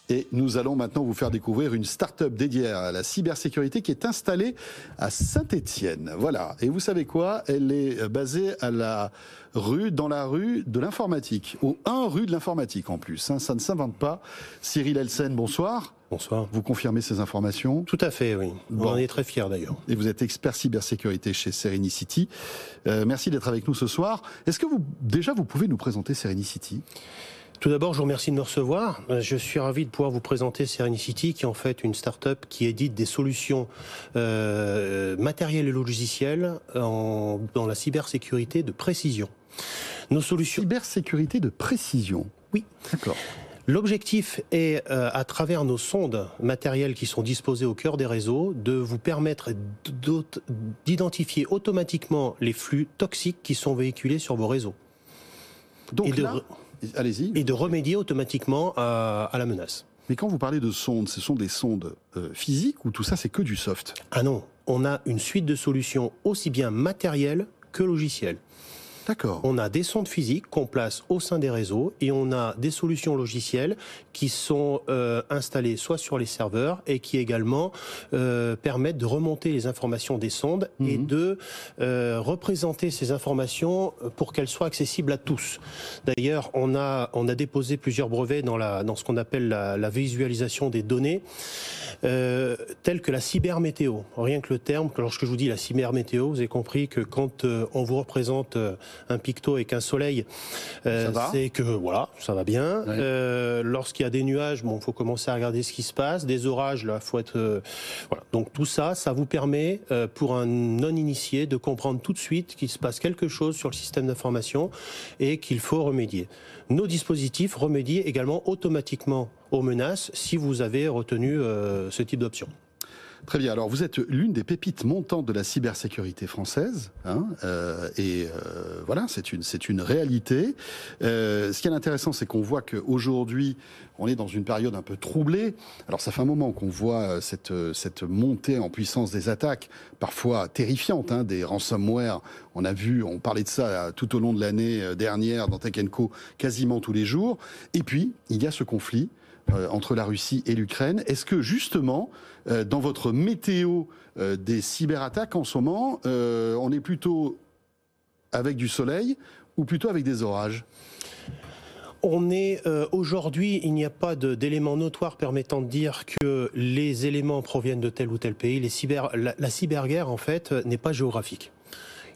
Et nous allons maintenant vous faire découvrir une start-up dédiée à la cybersécurité qui est installée à Saint-Étienne. Voilà. Et vous savez quoi? Elle est basée dans la rue de l'informatique, au 1 rue de l'informatique en plus. Ça ne s'invente pas. Cyril Elsen, bonsoir. Bonsoir. Vous confirmez ces informations? Tout à fait, oui. Bon. On en est très fiers d'ailleurs. Et vous êtes expert cybersécurité chez Serenicity. Merci d'être avec nous ce soir. Est-ce que vous pouvez nous présenter Serenicity? Tout d'abord, je vous remercie de me recevoir. Je suis ravi de pouvoir vous présenter Serenicity, qui est en fait une start-up qui édite des solutions matérielles et logicielles dans la cybersécurité de précision. Nos solutions... Cybersécurité de précision? Oui. D'accord. L'objectif est, à travers nos sondes matérielles qui sont disposées au cœur des réseaux, de vous permettre d'identifier automatiquement les flux toxiques qui sont véhiculés sur vos réseaux. Donc allez-y. Et de remédier automatiquement à la menace. Mais quand vous parlez de sondes, ce sont des sondes physiques ou tout ça c'est que du soft? Ah non, on a une suite de solutions aussi bien matérielles que logicielles. D'accord. On a des sondes physiques qu'on place au sein des réseaux et on a des solutions logicielles qui sont installées soit sur les serveurs et qui également permettent de remonter les informations des sondes et de représenter ces informations pour qu'elles soient accessibles à tous. D'ailleurs, on a déposé plusieurs brevets dans ce qu'on appelle la visualisation des données, telles que la cybermétéo. Rien que le terme, lorsque je vous dis la cybermétéo, vous avez compris que quand on vous représente un picto avec un soleil, c'est que voilà, ça va bien. Ouais. Lorsqu'il y a des nuages, bon, faut commencer à regarder ce qui se passe. Des orages, là, faut être voilà. Donc tout ça, ça vous permet pour un non-initié de comprendre tout de suite qu'il se passe quelque chose sur le système d'information et qu'il faut remédier. Nos dispositifs remédient également automatiquement aux menaces si vous avez retenu ce type d'option. Très bien. Alors, vous êtes l'une des pépites montantes de la cybersécurité française, hein, voilà, c'est une réalité. Ce qui est intéressant, c'est qu'on voit qu'aujourd'hui, on est dans une période un peu troublée. Alors, ça fait un moment qu'on voit cette montée en puissance des attaques, parfois terrifiantes, hein, des ransomware. On parlait de ça tout au long de l'année dernière dans Tech & Co, quasiment tous les jours. Et puis, il y a ce conflit entre la Russie et l'Ukraine. Est-ce que justement, dans votre météo des cyberattaques en ce moment, on est plutôt avec du soleil ou plutôt avec des orages ? On est aujourd'hui, il n'y a pas d'éléments notoires permettant de dire que les éléments proviennent de tel ou tel pays. La cyberguerre, en fait, n'est pas géographique.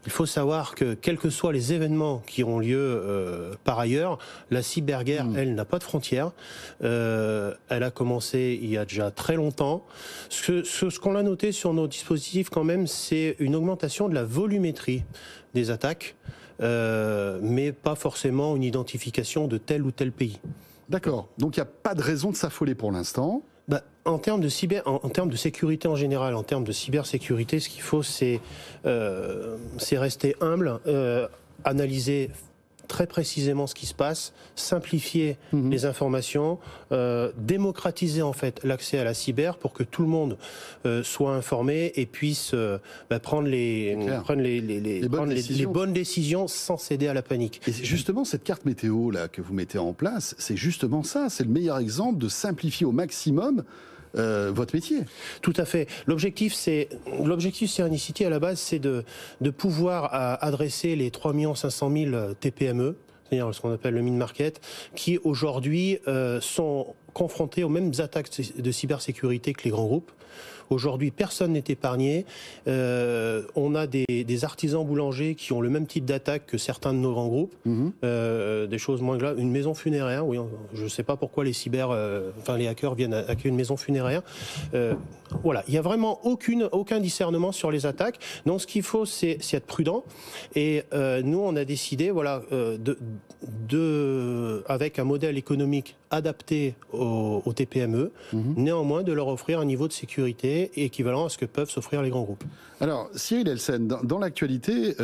Il faut savoir que, quels que soient les événements qui ont lieu par ailleurs, la cyberguerre, elle, n'a pas de frontières. Elle a commencé il y a déjà très longtemps. Ce qu'on a noté sur nos dispositifs, quand même, c'est une augmentation de la volumétrie des attaques, mais pas forcément une identification de tel ou tel pays. D'accord. Donc il n'y a pas de raison de s'affoler pour l'instant. En termes de sécurité en général, en termes de cybersécurité, ce qu'il faut, c'est rester humble, analyser très précisément ce qui se passe, simplifier les informations, démocratiser en fait l'accès à la cyber pour que tout le monde soit informé et puisse prendre les bonnes décisions sans céder à la panique. Et justement, cette carte météo là que vous mettez en place, c'est justement ça, c'est le meilleur exemple de simplifier au maximum votre métier. Tout à fait. L'objectif Serenicity à la base, c'est de pouvoir adresser les 3 500 000 TPME, c'est-à-dire ce qu'on appelle le mid-market, qui aujourd'hui sont confrontés aux mêmes attaques de cybersécurité que les grands groupes. Aujourd'hui, personne n'est épargné. On a des artisans boulangers qui ont le même type d'attaque que certains de nos grands groupes. Des choses moins graves. Une maison funéraire, oui, je ne sais pas pourquoi les hackers viennent hacker une maison funéraire. Voilà, il n'y a vraiment aucun discernement sur les attaques. Donc, ce qu'il faut, c'est être prudent. Et nous, on a décidé, voilà, avec un modèle économique adapté aux TPME, néanmoins de leur offrir un niveau de sécurité équivalent à ce que peuvent s'offrir les grands groupes. Alors, Cyril Elsen, dans l'actualité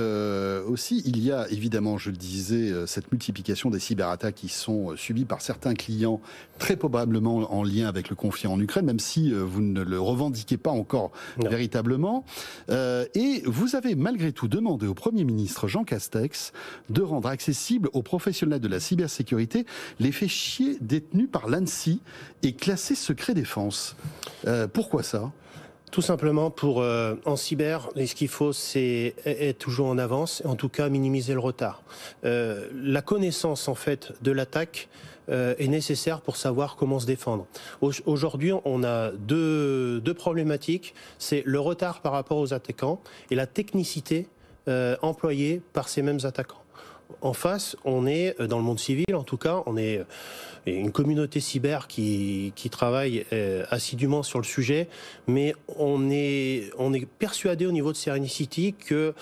aussi, il y a évidemment, je le disais, cette multiplication des cyberattaques qui sont subies par certains clients, très probablement en lien avec le conflit en Ukraine, même si vous ne le revendiquez pas encore véritablement. Et vous avez malgré tout demandé au Premier ministre Jean Castex de rendre accessible aux professionnels de la cybersécurité les fichiers détenus par l'ANSSI. outil est classé secret défense. Pourquoi ça ? Tout simplement pour, en cyber, ce qu'il faut, c'est être toujours en avance, et en tout cas minimiser le retard. La connaissance, en fait, de l'attaque est nécessaire pour savoir comment se défendre. Aujourd'hui, on a deux problématiques. C'est le retard par rapport aux attaquants et la technicité employée par ces mêmes attaquants. En face, on est, dans le monde civil en tout cas, on est une communauté cyber qui travaille assidûment sur le sujet, mais on est persuadé au niveau de Serenicity que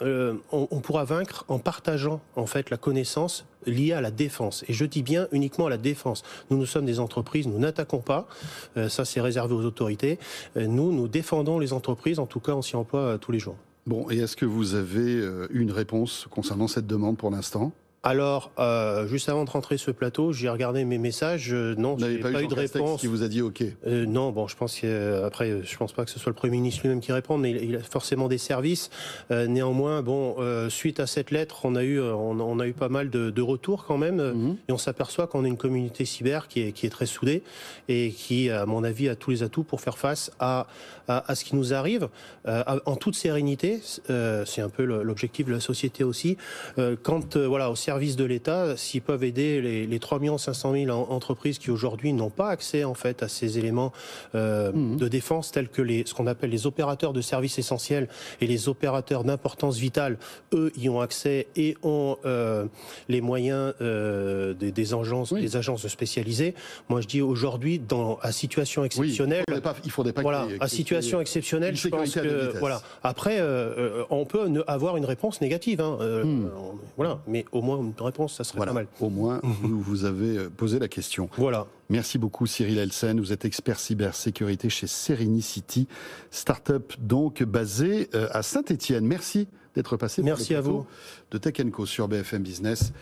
on pourra vaincre en partageant en fait la connaissance liée à la défense. Et je dis bien uniquement à la défense. Nous sommes des entreprises, nous n'attaquons pas. Ça, c'est réservé aux autorités. Nous défendons les entreprises. En tout cas, on s'y emploie tous les jours. Bon, et est-ce que vous avez une réponse concernant cette demande pour l'instant ? Alors, juste avant de rentrer sur ce plateau, j'ai regardé mes messages. Non, je n'ai pas eu de réponse. Qui vous a dit OK ? Non, bon, je pense qu'après, je pense pas que ce soit le Premier ministre lui-même qui réponde, mais il a forcément des services. Néanmoins, bon, suite à cette lettre, on a eu pas mal de retours quand même, et on s'aperçoit qu'on est une communauté cyber qui est très soudée et qui, à mon avis, a tous les atouts pour faire face à ce qui nous arrive en toute sérénité. C'est un peu l'objectif de la société aussi. Quand voilà, au service de l'État, s'ils peuvent aider les 3 500 000 entreprises qui aujourd'hui n'ont pas accès en fait à ces éléments de défense tels que ce qu'on appelle les opérateurs de services essentiels et les opérateurs d'importance vitale, eux y ont accès et ont les moyens des agences spécialisées. Moi je dis aujourd'hui à situation exceptionnelle, il faudrait pas voilà, à situation exceptionnelle, je pense que voilà. Après on peut avoir une réponse négative, hein, voilà, mais au moins une réponse, ça serait pas mal. Au moins, vous avez posé la question. Voilà. Merci beaucoup Cyril Elsen, vous êtes expert cybersécurité chez Serenicity, start-up donc basée à Saint-Étienne. Merci d'être passé. Merci à vous. De Tech & Co sur BFM Business.